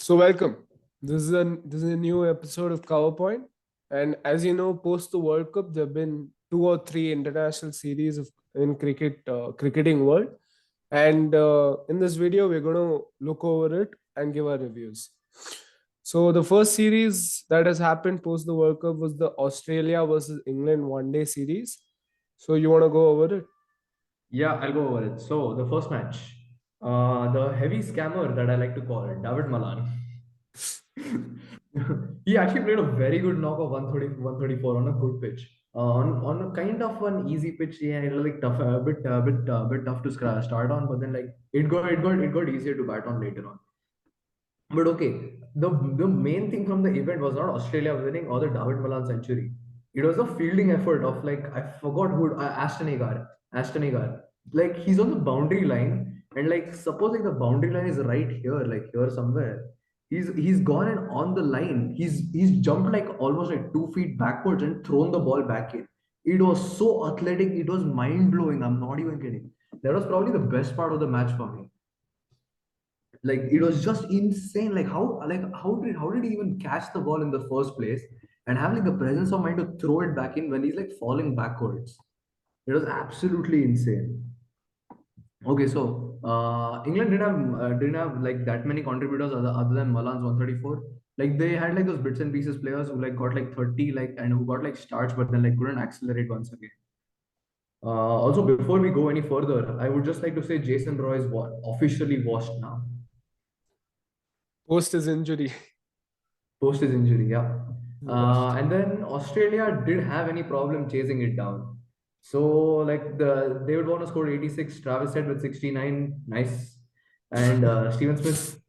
So welcome. This is a new episode of CoverPoint, and as you know, post the World Cup, there have been two or three international series in cricketing world, and in this video, we're going to look over it and give our reviews. So the first series that has happened post the World Cup was the Australia versus England one-day series. So you want to go over it? Yeah, I'll go over it. So the first match, the heavy scammer that I like to call it, David Malan. He actually played a very good knock of 134 on a good pitch. On a kind of an easy pitch, yeah, it was like tough, a bit tough to start on, but then like it got easier to bat on later on. But okay, the main thing from the event was not Australia winning or the David Malan century. It was a fielding effort of like I forgot who Ashton Agar. Ashton Agar. Like he's on the boundary line, and like supposing the boundary line is right here, like here somewhere. He's gone and on the line. He's jumped like almost like 2 feet backwards and thrown the ball back in. It was so athletic. It was mind blowing. I'm not even kidding. That was probably the best part of the match for me. Like it was just insane. Like how did he even catch the ball in the first place and have like the presence of mind to throw it back in when he's like falling backwards? It was absolutely insane. Okay, so England didn't have like that many contributors other than Malan's 134. Like they had like those bits and pieces players who like got like 30 like and who got like starts but then like couldn't accelerate once again. Also, before we go any further, I would just like to say Jason Roy is officially washed now. Post his injury. Post his injury, yeah. Washed. And then Australia did have any problem chasing it down. So like the David Warner scored 86, Travis Head with 69, nice, and Steven Smith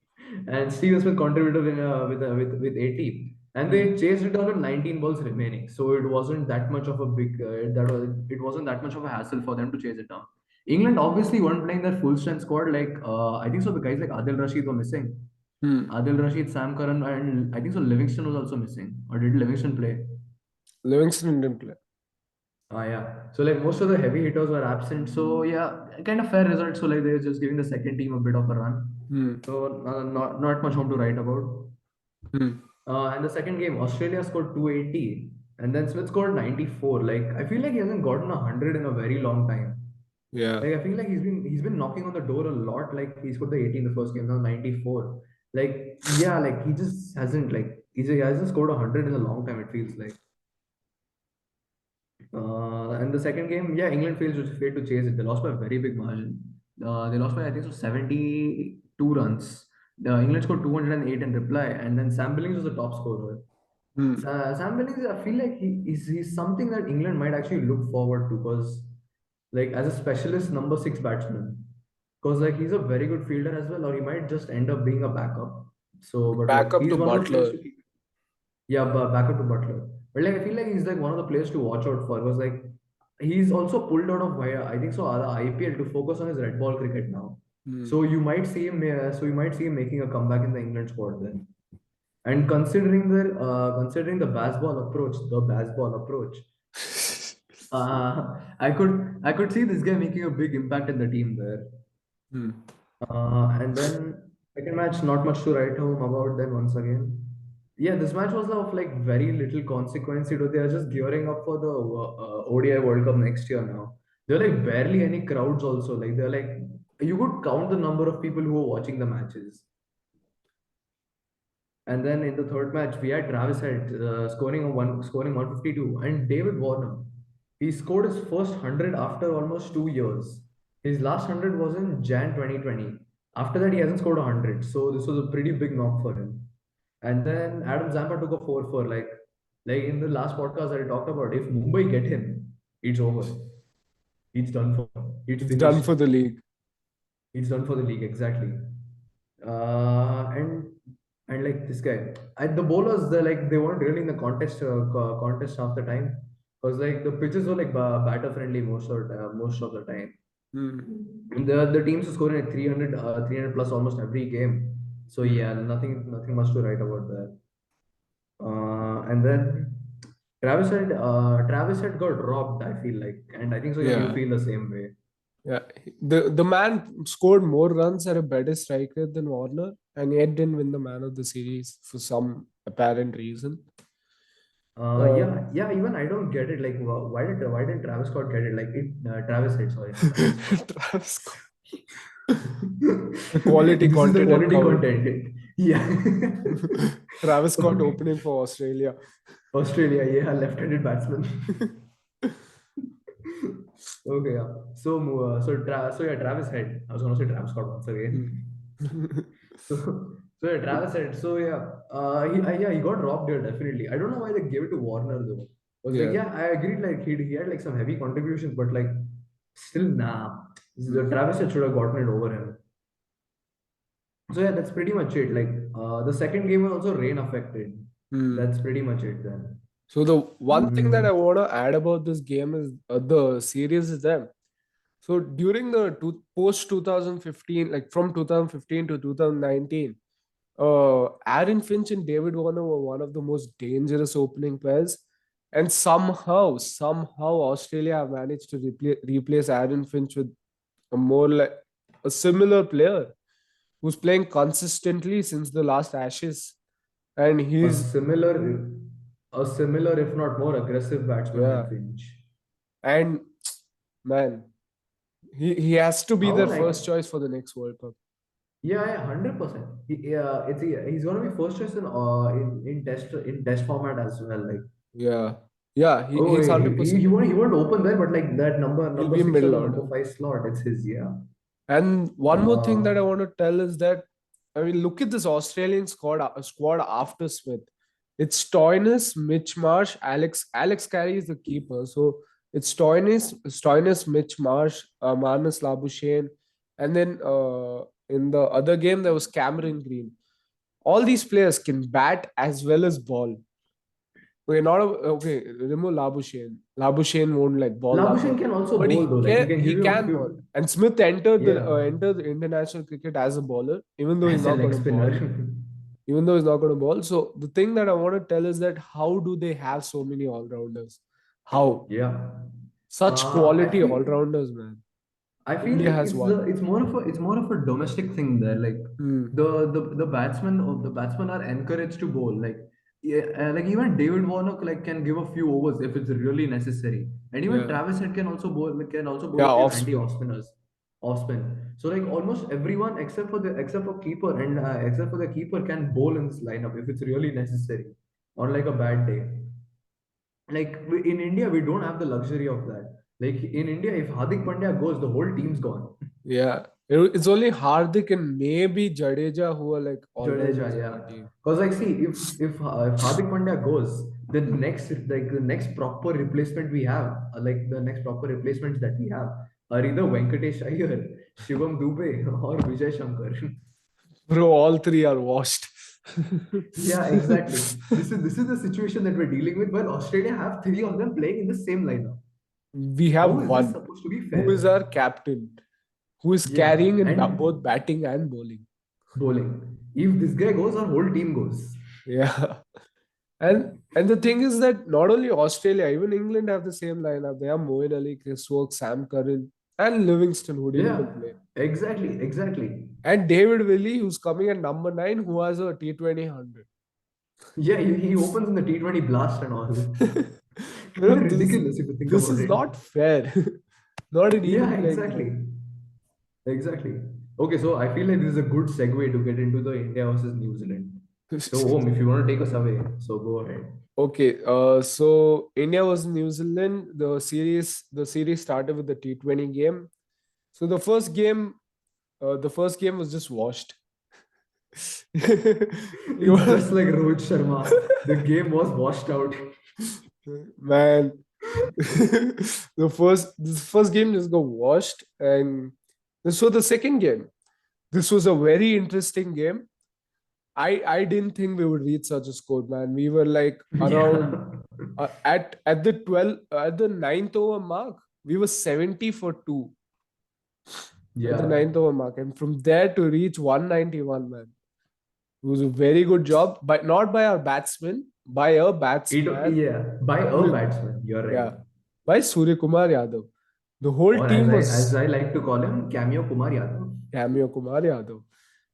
contributed with 80, and Hmm. they chased it down with 19 balls remaining. So it wasn't that much of a big it wasn't that much of a hassle for them to chase it down. England obviously weren't playing their full strength squad. Like I think so, the guys like Adil Rashid were missing. Hmm. Adil Rashid, Sam Curran, and I think so Livingston was also missing. Or did Livingston play? Livingston didn't play. Yeah. So like most of the heavy hitters were absent. So yeah, kind of fair result. So like they're just giving the second team a bit of a run. Hmm. So not much home to write about. Hmm. And the second game, Australia scored 280, and then Smith scored 94. Like I feel like he hasn't gotten 100 in a very long time. Yeah. Like I feel like he's been knocking on the door a lot. Like he scored the 80 in the first game, now 94. Like yeah, like he just hasn't like he hasn't scored 100 in a long time. It feels like. And the second game, yeah, England failed to chase it. They lost by a very big margin. They lost by I think so 72 runs. England scored 208 in reply, and then Sam Billings was the top scorer. Hmm. Sam Billings, I feel like he's something that England might actually look forward to because, like, as a specialist number six batsman, because like he's a very good fielder as well, or he might just end up being a backup. So, but like Backup to he's one of the players Butler. to keep. Yeah, backup to Butler. But like I feel like he's like one of the players to watch out for. Because like he's also pulled out of I think so the IPL to focus on his red ball cricket now. Hmm. So you might see him making a comeback in the England squad then. And considering the baseball approach, I could see this guy making a big impact in the team there. Hmm. And then second match, not much to write home about. Then once again, yeah, this match was of like very little consequence. They are just gearing up for the ODI World Cup next year now. There are like barely any crowds also. Like they're like you could count the number of people who are watching the matches. And then in the third match, we had Travis Head scoring 152, and David Warner. He scored his first 100 after almost 2 years. His last 100 was in Jan 2020. After that, he hasn't scored 100, so this was a pretty big knock for him. And then Adam Zampa took a 4 for like in the last podcast that I talked about. If Mumbai get him, it's over. It's done for. It's It's done finished. for the league. It's done for the league exactly. And like this guy, the bowlers they weren't really in the contest half the time because like the pitches were like batter friendly most of the time. Hmm. The teams are scoring like 300 plus almost every game. So Hmm. yeah, nothing much to write about there. And then Travis had got robbed. I feel like, and I think so. Even you Yeah. feel the same way. Yeah, the man scored more runs at a better strike rate than Warner, and yet didn't win the man of the series for some apparent reason. Uh, Yeah. Even I don't get it. Like, why did Travis Scott get it? Like, Travis hit. Sorry, not Travis Scott. Travis Scott. The quality This is the content quality uncovered. content. Yeah. Travis Scott Okay. opening for Australia. Australia, yeah, left-handed batsman. Okay, yeah. So yeah, Travis Head. I was gonna say Travis Scott once again. Hmm. So, so yeah, Travis Head. So yeah, he got robbed here definitely. I don't know why they gave it to Warner though. Was like, Yeah. yeah, I agreed. Like he had like some heavy contributions, but like still nah. The Hmm. Travis Head should have gotten it over him. So yeah, that's pretty much it. Like the second game was also rain affected. Hmm. That's pretty much it then. So the one thing that I Mm, want to add about this game is the series is that. So during the post 2015, like from 2015 to 2019, Aaron Finch and David Warner were one of the most dangerous opening pairs. And somehow Australia have managed to replace Aaron Finch with a more like a similar player who's playing consistently since the last Ashes. And a he's, similar, a similar, if not more aggressive batsman yeah. than Finch. And man, he has to be How their like first choice for the next World Cup. yeah, 100%. He's gonna be first choice in test format as well. Like Yeah. Yeah, oh, he's he 100%. won't open there, but like that number He'll number be six or middle the number order. five slot, it's his. Yeah. And one more thing that I Uh, want to tell is that, I mean, look at this Australian squad after Smith. It's Stoinis, Mitch Marsh, Alex Carey is the keeper. So it's Stoinis, Mitch Marsh, Marnus Labuschagne, and then in the other game there was Cameron Green. All these players can bat as well as ball. Okay, not a, okay. Remove Labuschagne. Labuschagne won't like ball that Labuschagne much, can also but bowl though. Like he can he give you a can ball. few. And Smith Yeah, entered the international cricket as a bowler, even though he's as a not leg going to spinner. ball. Even though he's not going to ball. So the thing that I want to tell is that how do they have so many all rounders? How Yeah. such I quality feel all rounders, man? I feel India like has one. it's more of a domestic thing there. Like Hmm. the batsmen are encouraged to bowl. Like yeah, like even David Warner like can give a few overs if it's really necessary. And even Yeah. Travis Head can also bowl Yeah. a few Off anti spin. off spinners, off spin. So like almost everyone except for keeper and except for the keeper can bowl in this lineup if it's really necessary on like a bad day. Like in India, we don't have the luxury of that. Like in India, if Hardik Pandya goes, the whole team's gone. Yeah. It's only Hardik and maybe Jadeja who are like all rounders Jadeja, in yeah. our team. Because like, see, if Hardik Pandya goes, the next proper replacement we have, the next proper replacements that we have, are either Venkatesh Iyer, Shivam Dubey, or Vijay Shankar. Bro, all three are washed. Yeah, exactly. This is the situation that we're dealing with. While Australia have three of them playing in the same lineup. We How have is this one supposed to be who is fair? our captain, who is Yeah, carrying in and both batting and bowling. bowling. If this guy goes, our whole team goes. Yeah. And the thing is that not only Australia, even England have the same lineup. They have Moeen Ali, Chris Woakes, Sam Curran, and Livingston, who didn't Yeah, even play. exactly. And David Willey, who's coming at number 9, who has a T20 100. Yeah, he opens in the T20 blast and all. You know, Ridiculous if you think this about is it. not fair. Not an Yeah, even playing field. exactly. Exactly. Okay, so I feel like this is a good segue to get into the India versus New Zealand. So, Om, if you want to take us away, so go ahead. Okay, so India was New Zealand. The series started with the T20 game. So the first game was just washed. You It's were- just like Rohit Sharma. The game was washed out. Man, the first game just got washed, and this was the second game. This was a very interesting game. I didn't think we would reach such a score, man. We were like around Yeah. at the ninth over mark, we were 70 for two at the Yeah. ninth over mark, and from there to reach 191, man, it was a very good job, but not by our batsman, by a batsman, Yeah. By a Surya, batsman. You're right. yeah, by Surya Kumar Yadav. The whole Or team as was I like to call him, Cameo Kumar Yadav. cameo Kumar Yadav.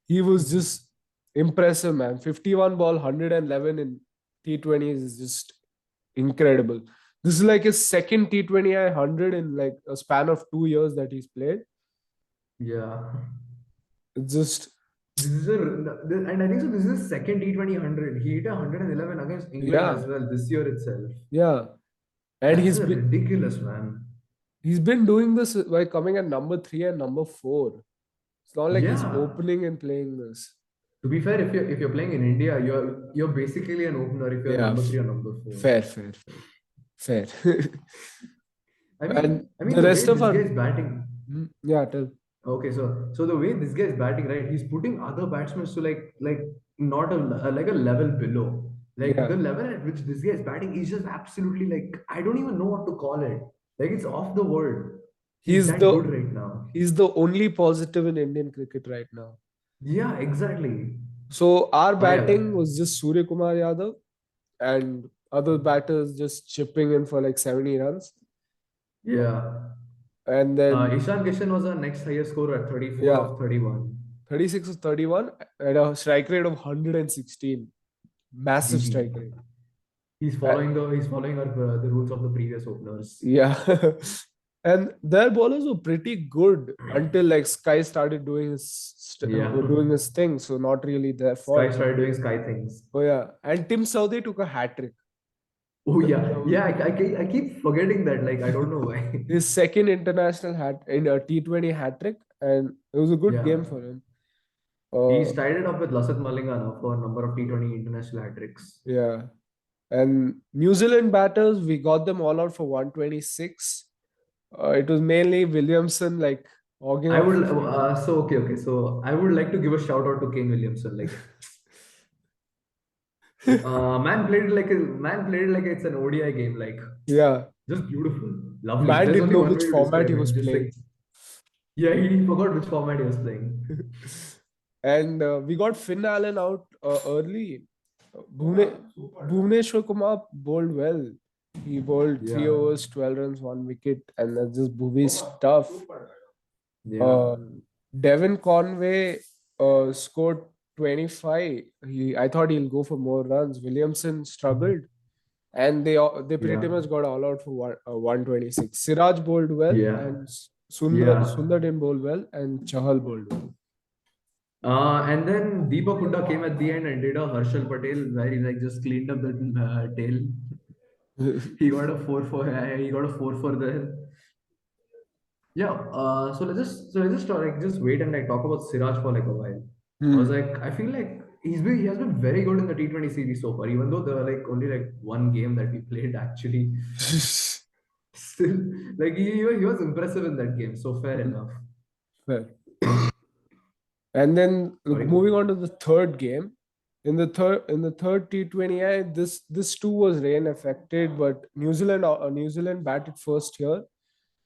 He was just impressive, man. 51 ball, 111 in T20s is just incredible. This is like his second T20I 100 in like a span of 2 years that he's played. Yeah. It's just, This is a and I think so. This is his second T20 100. He hit 111 against England yeah, as well this year itself. yeah. And That's ridiculous, man. he's been doing this by coming at number 3 and number 4. It's not like he's Yeah. opening and playing this. To be fair, if you're playing in India, you're basically an opener if you're Yeah, number three or number four. fair, fair, fair, fair. I And mean, I mean the the rest way of this our, guy is batting. yeah, tell. Okay, so the way this guy is batting, right? He's putting other batsmen to like not like a level below. Like Yeah, the level at which this guy is batting is just absolutely like I don't even know what to call it. Like it's off the world. He's he's that the good right now. he's the only positive in Indian cricket right now. Yeah, exactly. So our Oh yeah, batting was just Surya Kumar Yadav and other batters just chipping in for like 70 runs. yeah. And then, Ishan Kishan was our next highest score at 34 yeah, of 31. 36 of 31 at a strike rate of 116. Massive GG. strike rate. Uh, He's following the rules of the previous openers. yeah. And their bowlers were pretty good until like Sky started doing Yeah. doing his thing. So not really their Sky fault. started doing Sky things. Oh yeah. And Tim Southey took a hat trick. Oh yeah, yeah. I keep forgetting that. Like I don't know why. His second international hat in a T20 hat trick, and it was a good Yeah, game for him. he's Uh, tied it up with Lasat Malinga now for a number of T20 international hat tricks. yeah. And New Zealand batters, we got them all out for 126. It was mainly Williamson like hogging I off would 50. okay. So I would like to give a shout out to Kane Williamson. Like man played it like it's an ODI game. Like Yeah. just beautiful, lovely. Man There's didn't only know one which way to format describe he it. was Just playing. like yeah, he forgot which format he was playing. And we got Finn Allen out early. Bhuvneshwar Kumar bowled well. He bowled three Yeah, overs, 12 runs, 1 wicket, and that's just Bhuvi's stuff. yeah, Uh, Devin Conway scored 25. I thought he'll go for more runs. Williamson struggled, and they pretty yeah, much got all out for 126. Siraj bowled well, yeah, and Sundar yeah. didn't bowl well, and Chahal bowled well. And then Deepak Hooda came at the end and did a Harshal Patel where he like just cleaned up the tail. He got a 4 for he got a 4 for there. Yeah. So let's just like just wait and like talk about Siraj for like a while. I was Hmm. like I feel like he has been very good in the T20 series so far, even though there were like only like one game that we played actually. Still, like he was impressive in that game. So fair enough. Fair. And then Sorry. moving on to the third game. In the third T20I, this too was rain affected, but New Zealand batted first here.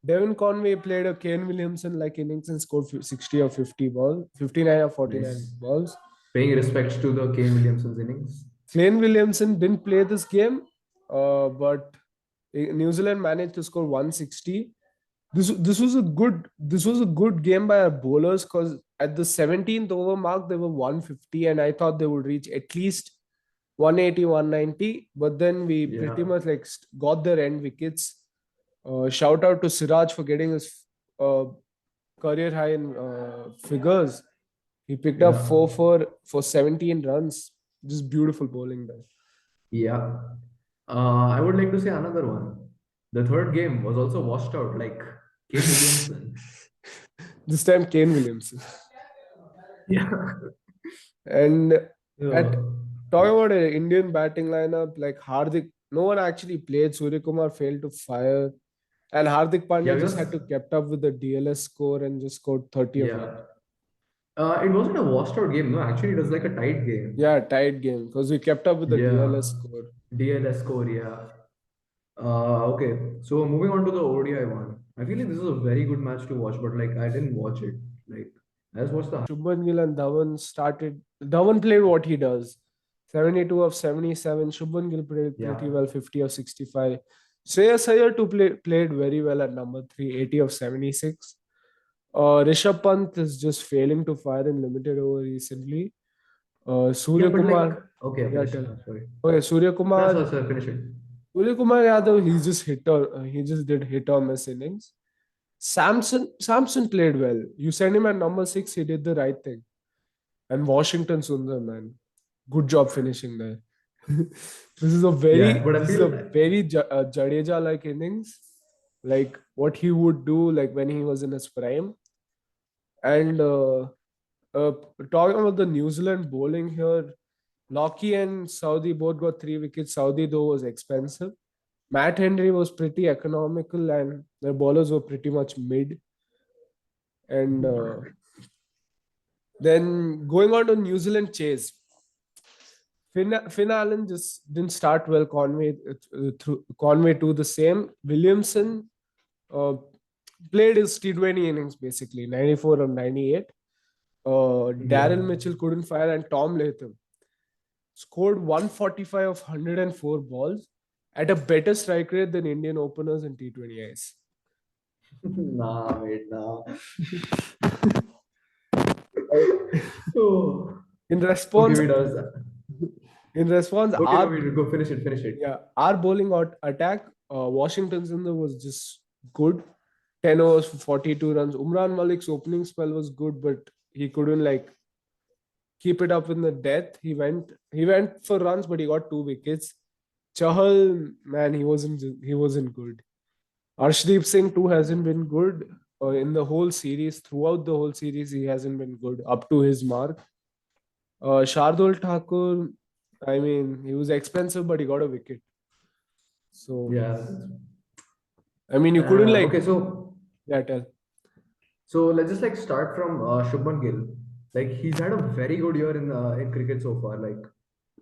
Devin Conway played a Kane Williamson like innings and scored 60 or 50 balls, 59 or 49 Nice. balls. Paying respects to the Kane Williamson's innings. Kane Williamson didn't play this game, but New Zealand managed to score 160. This was a good game by our bowlers because at the 17th over mark they were 150 and I thought they would reach at least 180, 190, but then we pretty Yeah. much like got their end wickets. Shout out to Siraj for getting his uh, career high in figures. He picked up Yeah. 4 for 17 runs. Just beautiful bowling there. Yeah. I would like to say another one. The third game was also washed out, like Kane Williamson. This time Kane Williamson. Yeah. And at Yeah. talking about an Indian batting lineup, like Hardik, no one actually played. Surya Kumar failed to fire. And Hardik Yeah, Pandya just because had to kept up with the DLS score and just scored 30 of yeah. 80. It wasn't a washed out game, no. Actually, it was like a tight game. Yeah, tight game because we kept up with the Yeah. DLS score. DLS score, yeah. Okay. So moving on to the ODI one. I feel like this is a very good match to watch, but like I didn't watch it. Like I just watched the Shubman Gill and Dhawan started. Dhawan played what he does. 72 of 77. Shubman Gill played pretty yeah. well, 50 of 65. Shreyas Iyer too played very well at number 3, 80 of 76. Rishabh Pant is just failing to fire in limited over recently. Yeah, Surya but like, Kumar, okay, yeah, finish. tell. Sorry. Okay, No, sorry, sorry, finish it. Surya Kumar Yadav, he just did hit or miss innings. Samson played well. You send him at number 6, he did the right thing. And Washington Sundar, man, good job finishing there. Yeah, but I This is feel a very Jadeja like innings, like what he would do like when he was in his prime. And uh, talking about the New Zealand bowling here, Lockie and Saudi both got 3 wickets. Saudi though was expensive. Matt Henry was pretty economical, and their bowlers were pretty much mid. And then going on to New Zealand chase, Finn Allen just didn't start well. Conway to the same. Williamson uh, played his T20 innings basically, 94 or 98. yeah. Daryl Mitchell couldn't fire, and Tom Latham scored 145 of 104 balls at a better strike rate than Indian openers in T20 Is. Nah, wait, nah. Oh. In Okay, response, wait, I was that. in response, Okay, no, wait, go finish it, finish it. our bowling attack, Washington's in there was just good. 10 overs for 42 runs. Umran Malik's opening spell was good, but he couldn't like keep it up in the death. He went for runs, but he got 2 wickets. Chahal, man, he wasn't good. Arshdeep Singh too hasn't been good in the whole series. Throughout the whole series, he hasn't been good up to his mark. Shardul Thakur, I mean, he was expensive, but he got a wicket. So, Yeah. I mean, you couldn't Okay, like, so yeah, tell. let's just like start from Shubman Gill. Like he's had a very good year in cricket so far. Like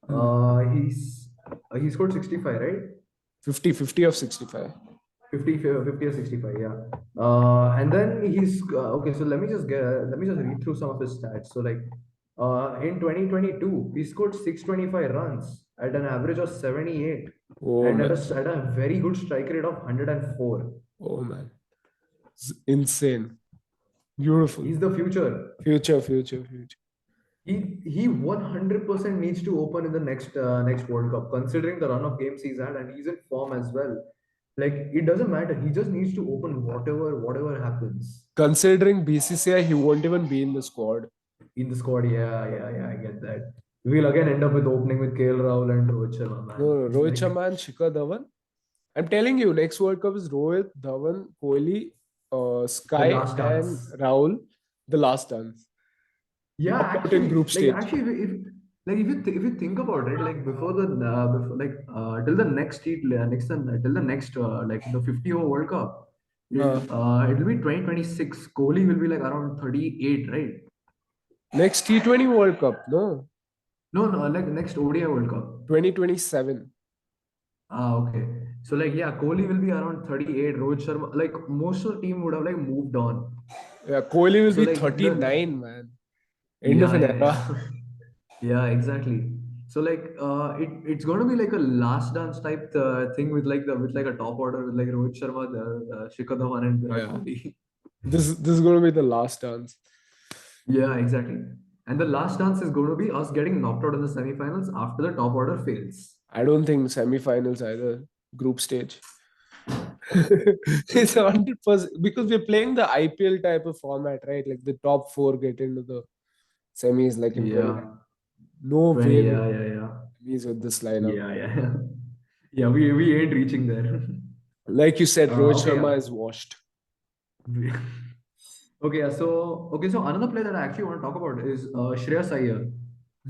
Hmm. he scored 65, right? 50 of 65. 50 or 65, yeah. And then he's okay. So let me just read through some of his stats. So like in 2022, he scored 625 runs at an average of 78 Oh, and man. at a very good strike rate of 104. Oh, man. It's insane. Beautiful. He's the future. Future. He 100% needs to open in the next World Cup, considering the run of games he's had, and he's in form as well. Like it doesn't matter. He just needs to open whatever happens Considering BCCI, he won't even be in the squad. in the squad. Yeah. I get that. We'll again end up with opening with KL Rahul and Rohit Sharma, No, man. no, It's Rohit like Sharma and Shikhar Dhawan. I'm telling you, next World Cup is Rohit, Dhawan, Kohli, the Sky, last and dance. Rahul. The last dance. Yeah, Knocked out in actually, group stage. if you think about it, like before like till the next till the next like the 50 over World Cup, Uh, it'll be 2026. Kohli will be like around 38, right? Next T20 World Cup, no, No, like next ODI World Cup. 2027. Ah, okay. So like yeah, Kohli will be around 38. Rohit Sharma, like most of the team would have like moved on. Yeah, Kohli will So be like the 39, man. End of yeah an yeah era. yeah yeah exactly. So like it's going to be like a last dance type thing with like a top order with like Rohit Sharma, Shikhar Dhawan, and Virat Yeah, Kohli. this is going to be the last dance. Yeah, exactly. And the last dance is going to be us getting knocked out in the semifinals after the top order fails. I don't think semi-finals either. Group stage. It's 100% because we're playing the IPL type of format, right? Like the top four get into the semis, like in 20. Yeah, No 20. way we Yeah, yeah, yeah, semis with this lineup. yeah. Yeah, we ain't reaching there. Like you said, Rohit Okay, Sharma yeah. is washed. Okay, yeah. So another player that I actually want to talk about is Shreyas Iyer.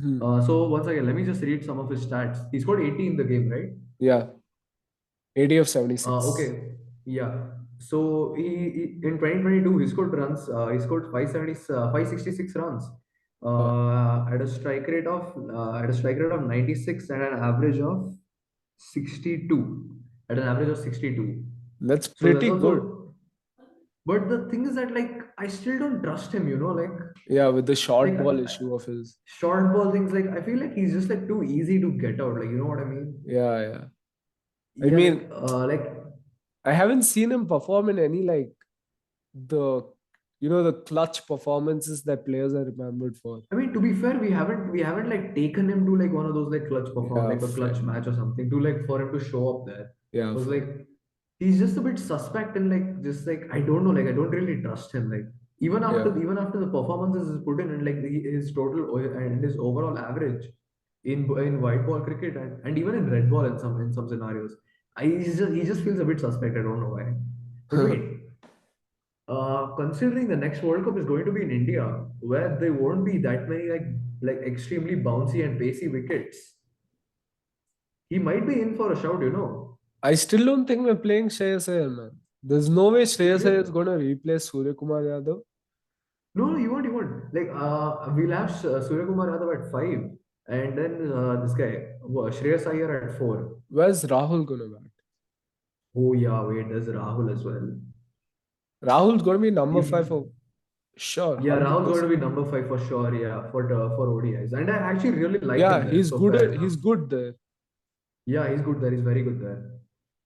Hmm. So once again, let me just read some of his stats. He scored 80 in the game, right? Yeah, 80 of 76. Okay, yeah. So he in 2022 he scored runs. He scored 566 runs Uh, at a strike rate of 96 and an average of 62. At an average of 62. that's So that's pretty good. also. But the thing is that like I still don't trust him. Yeah, with the short Like ball issue of his. short ball things. Like I feel like he's just like too easy to get out. Like you know what I mean? Yeah. I Yeah, mean, like I haven't seen him perform in any like the the clutch performances that players are remembered for. I mean, to be fair, we haven't like taken him to like one of those like Yeah, like a fair. clutch match or something to like for him to show up there. Yeah, Was fair. like he's just a bit suspect and like just like I don't know, like I don't really trust him. Like Yeah. even after the performances is put in and like his and his overall average in white ball cricket and even in red ball in some scenarios, he just feels a bit suspect. I don't know why. But wait, considering the next World Cup is going to be in India, where there won't be that many like extremely bouncy and pacey wickets, he might be in for a shout, you know. I still don't think we're playing Shreyas Iyer, man. There's no way Shreyas Iyer is You going to replace Surya Kumar Yadav. no, no, you won't, you won't. Like we'll have Surya Kumar Yadav at five, and then this guy Shreyas Iyer at four. Where's Rahul going to bat? Oh yeah, wait, there's Rahul as well. Rahul's going to be number If five for sure, Yeah, Rahul's going to 100%. be number five for sure. Yeah, for ODIs, and I actually really like Yeah, him there. So fair enough. he's good there. Yeah, he's good there. He's very good there.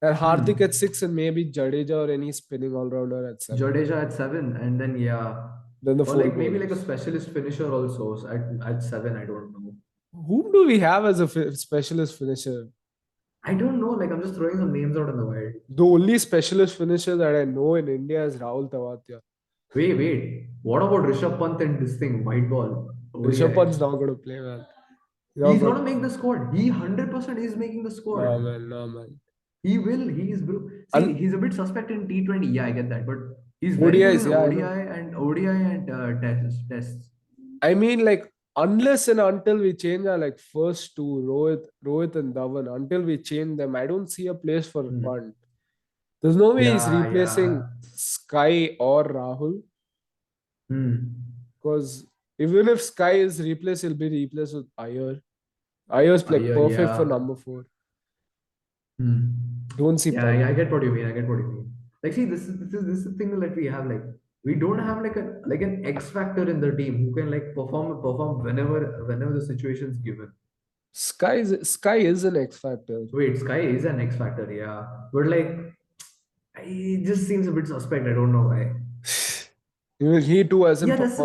And Hmm. Hardik at six and maybe Jadeja or any spinning all rounder at seven. Jadeja at seven, and then yeah, Then the or four like maybe like a bowlers. specialist finisher also at seven. I don't know. Whom do we have as a specialist finisher? I don't know. Like I'm just throwing some names out in the wild. The only specialist finisher that I know in India is Rahul Tewatia. Wait, wait. What about Rishabh Pant and this thing, white ball Rishabh ODI? Pant's not going to play, man. He's not He's going gonna to make play. the squad. He 100% is making the No, squad. man, no, man. He will. He is bro. See, And he's a bit suspect in T20. Yeah, I get that, but he's very good ODIs, in yeah, I know. ODI and tests. I mean, like, unless and until we change our like first two, Rohit and Dhawan, until we change them, I don't see a place for Hmm. Pant. There's no way he's Yeah, replacing yeah. Sky or Rahul Hmm. because even if Sky is replaced, he'll be replaced with Iyer. Ayer's like Iyer, perfect for yeah. number four. Hmm. Don't see Yeah, Pant. I get what you mean. I get what you mean. Like, see, this is the thing that we have. Like, we don't have like an X factor in the team who can like perform whenever the situation's given. Sky is an X factor. Wait, Sky is an X factor, yeah, but like, it just seems a bit suspect. I don't know why. Even he too hasn't Yeah, that's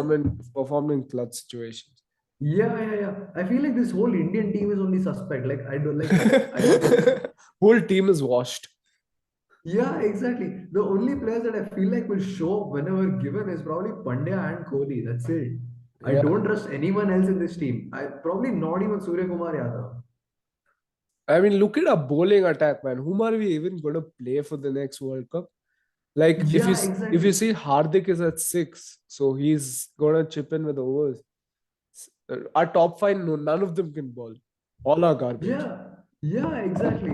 performed in clutch situations. yeah. I feel like this whole Indian team is only suspect. Like, I don't get. Whole team is washed. Yeah, exactly. The only players that I feel like will show up whenever given is probably Pandya and Kohli. That's it. I Yeah. don't trust anyone else in this team. I probably not even Surya Kumar Yadav. I mean, look at our bowling attack, man. Whom are we even going to play for the next World Cup? Like, Yeah, if you exactly. see Hardik is at six, so he's gonna chip in with overs. Our top five, no, none of them can bowl. All are garbage. Yeah, exactly.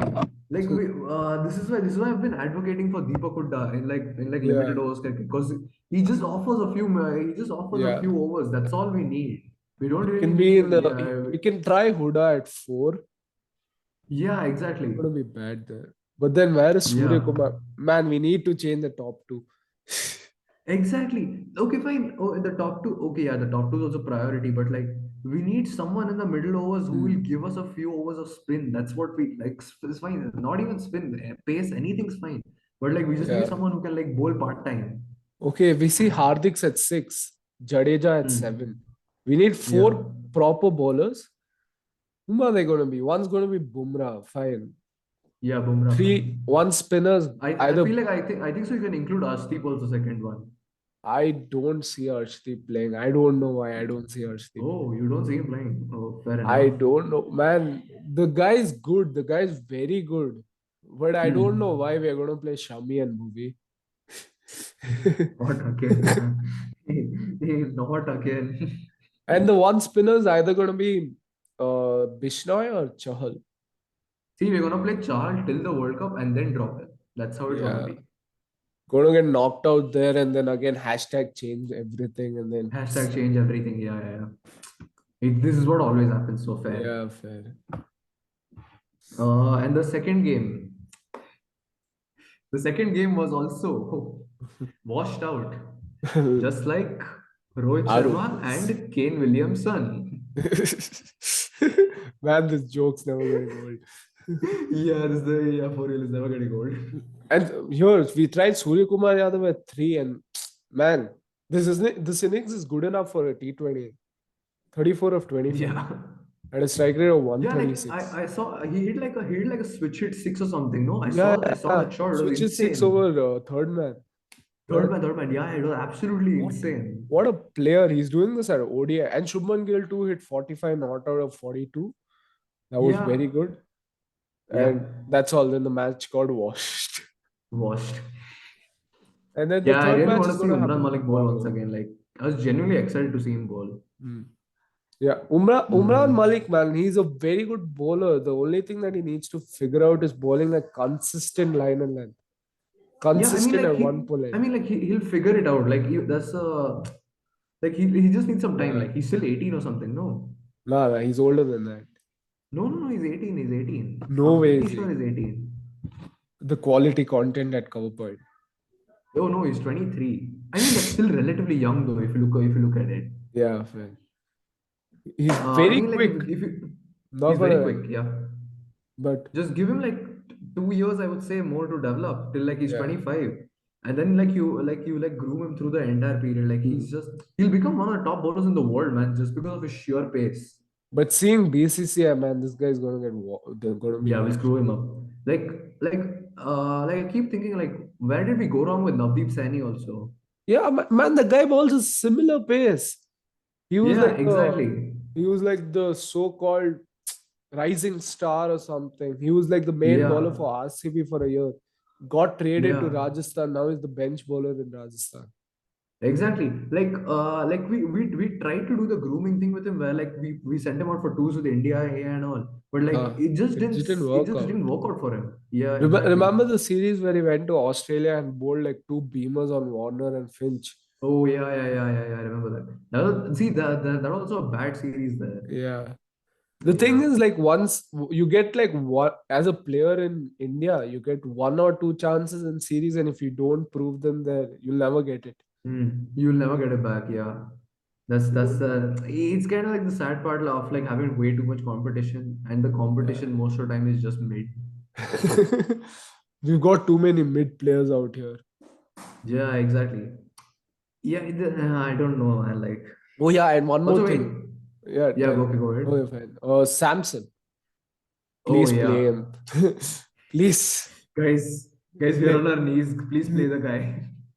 Like So this is why I've been advocating for Deepak Hooda in like yeah, limited overs cricket because he just offers a yeah. few overs. That's all we need. We don't He really can be in need. the. Yeah, We can try Huda at four. yeah, Not exactly. gonna be bad there. But then where is Surya Yeah. Kumar? Man, we need to change the top two. Exactly. Okay, fine. Oh, in the top two. Okay, yeah, the top two is also priority, but like we need someone in the middle overs who will Hmm. give us a few overs of spin. That's what we like. It's fine. Not even spin, pace, anything's fine. But like we just need Yeah. someone who can like bowl part time. Okay, we see Hardik's at six, Jadeja at Hmm. seven. We need Yeah. four proper bowlers. Whom are they going to be? One's going to be Bumrah, fine. Yeah, Bumrah Three, fine. one spinners. I Either feel like I think so. You can include Arshdeep also second one. I don't see Arshdeep playing. I don't know why I don't see Arshdeep Oh, playing. you don't see him playing. Oh, fair I enough. don't know, man. The guy is good. The guy is very good. But I don't know Hmm. why we're going to play Shami and Bhuvi. Not again, man. Not again. And the one spinner is either going to be Bishnoi or Chahal. See, we're gonna play Chahal till the World Cup and then drop him. That's how it's gonna Yeah. be. Going to get knocked out there and then again hashtag change everything and then Hashtag change everything. Yeah. This is what always happens. So fair. yeah, fair. And the second game was also washed out, just like Rohit Aru. Sharma and Kane Williamson. Man, this joke's never getting old. Yeah, this is the yeah for real is never getting old. And here we tried Surya Kumar Yadav at 3, and man, this innings is good enough for a T20. 34 of 25 Yeah. and a strike rate of Yeah, like 136. I saw he hit like a switch hit six or something. No, Yeah, I saw yeah. that shot. It was Switches six insane. over third man. What a Third man. Yeah, it was absolutely what insane. what a player. He's doing this at ODI. And Shubman Gill too hit 45 not out of 42. That was Yeah, very good. yeah, And that's all. Then the match got washed. washed. And then the Yeah, I third really match want is to see going to Umran happen Malik bowl once tomorrow. again. Like I was genuinely excited to see him bowl. Hmm. Yeah, Umran Mm. Malik, man, he's a very good bowler. The only thing that he needs to figure out is bowling a consistent line and length. Yeah, Consistent at one pull I end. mean like he'll figure it out. Like that's like he just needs some time. Yeah. Like he's still 18 or something. No, Nah, nah, he's older than that. no, he's 18. He's 18. No I'm way pretty is sure he. he's 18. The quality content at cover point. Oh no, he's 23. I mean that's still relatively young though. If you look at it, Yeah, man. He's I very mean like quick. if you, Not he's very gonna quick. Yeah, but just give him like 2 years, I would say, more to develop till like he's yeah. 25, and then like groom him through the entire period. Like Hmm. he'll become one of the top bowlers in the world, man, just because of his sheer pace. But seeing BCCI, man, this guy's gonna they're gonna be Yeah, we washed. screw him up. Like like like I keep thinking like where did we go wrong with Navdeep Saini also? Yeah, man, the guy bowls a similar pace. He was Yeah, like the exactly. so-called rising star or something. He was like the main bowler Yeah, for RCB for a year. Got traded to yeah. Rajasthan. Now he's the bench bowler in Rajasthan. Exactly. Like we tried to do the grooming thing with him where like we sent him out for tours with India A and all, but like It didn't it work just out. didn't work out for him. Yeah, exactly. Remember the series where he went to Australia and bowled like two beamers on Warner and Finch? Oh yeah. I remember that. See that was also a bad series there. Yeah. The thing Yeah. is, like, once you get like what as a player in India, you get one or two chances in series, and if you don't prove them there, you'll never get it. You'll never get it back. Yeah. That's it's kind of like the sad part of like having way too much competition, and the Yeah. competition most of the time is just mid. We've got too many mid players out here. Yeah, exactly. Yeah, I don't know, man. Like Oh yeah, and one more also wait. thing. Yeah, Yeah, tell. go ahead. Okay, fine. Samson, Oh please yeah. play him. Please, Guys, guys, we are like, on our knees. Please play the guy.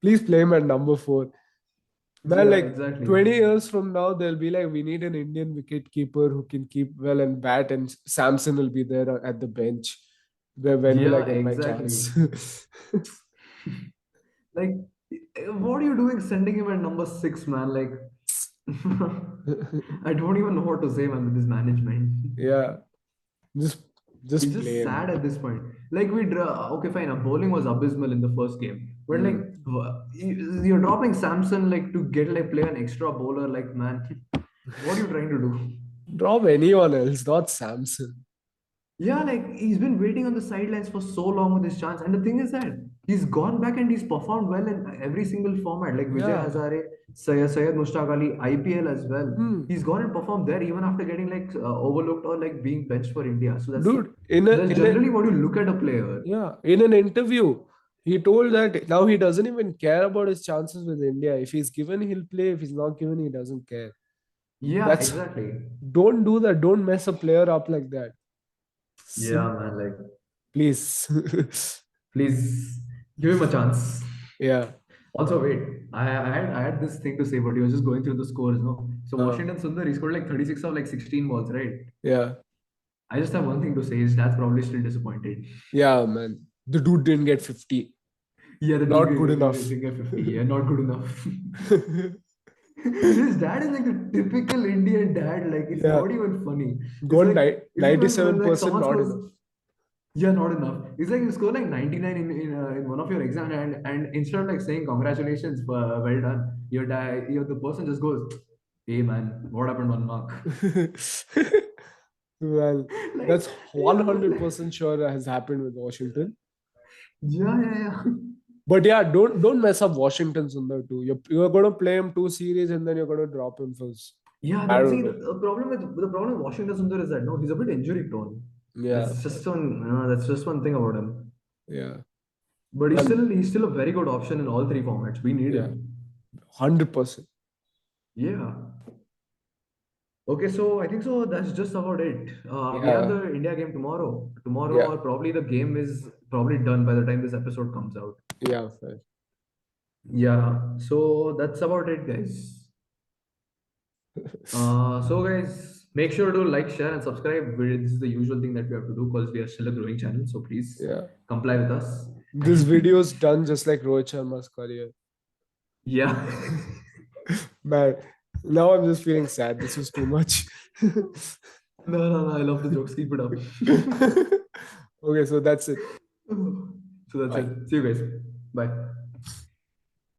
please play him at number 4. Man, Yeah, like exactly. 20 years from now, they'll be like, we need an Indian wicket keeper who can keep well and bat, and Samson will be there at the bench. Where when will I Yeah, get my exactly. chance? Like, what are you doing sending him at number six, man? Like, I don't even know what to say, man, with this management. Yeah, just It's just just play him. sad at this point. Like, okay, fine, bowling was abysmal in the first game, but like, Hmm. you're dropping Samson like to get like play an extra bowler. Like, man, what are you trying to do? Drop anyone else, not Samson. Yeah, like he's been waiting on the sidelines for so long with his chance. And the thing is that he's gone back and he's performed well in every single format, like Vijay Yeah. Hazare, Syed Mushtaq Ali, IPL as well. Hmm. He's gone and performed there even after getting like overlooked or like being benched for India. So Dude, that's generally what you look at a player. in an interview, he told that now he doesn't even care about his chances with India. If he's given, he'll play. If he's not given, he doesn't care. Yeah, That's exactly. don't do that. Don't mess a player up like that. Yeah, Sim- man. Like, Please. please give him a chance. Yeah. Also, wait, I had this thing to say, but he was just going through the scores, no? So Uh, Washington Sundar, he scored like 36 of like 16 balls, right? yeah. I just have one thing to say. His dad's probably still disappointed. Yeah, man. The dude didn't get 50. Yeah, the dude Not good enough. didn't get 50. Yeah, not good enough. His dad is like the typical Indian dad. Like, it's Yeah. not even funny. Gone It's like when like 97% someone not scores, enough. yeah, not enough. It's like you score like 99 in one of your exams, and instead of like saying congratulations, well done, the person just goes, hey man, what happened one mark? Well, Like, that's yeah, man, 100% sure has happened with Washington. yeah. But yeah, don't mess up Washington Sundar too. You're gonna play him 2 series and then you're gonna drop him for Yeah, I that don't see know. the problem with Washington Sundar is that no, he's a bit injury prone. Yeah, That's just one thing about him. yeah, But and he's still a very good option in all three formats. We need yeah, him. 100%. Yeah. Okay, so I think so. That's just about it. We have Yeah, the India game tomorrow. Tomorrow, yeah, or probably the game is probably done by the time this episode comes out. yeah, fair. Yeah. So that's about it, guys. So guys, make sure to like, share, and subscribe. This is the usual thing that we have to do because we are still a growing channel. So please Yeah, comply with us. this video is done just like Rohit Sharma's career. Yeah. Man, now I'm just feeling sad. This was too much. No. I love the jokes. Keep it up. Okay, so that's it. So that's it. Bye. See you guys. Bye.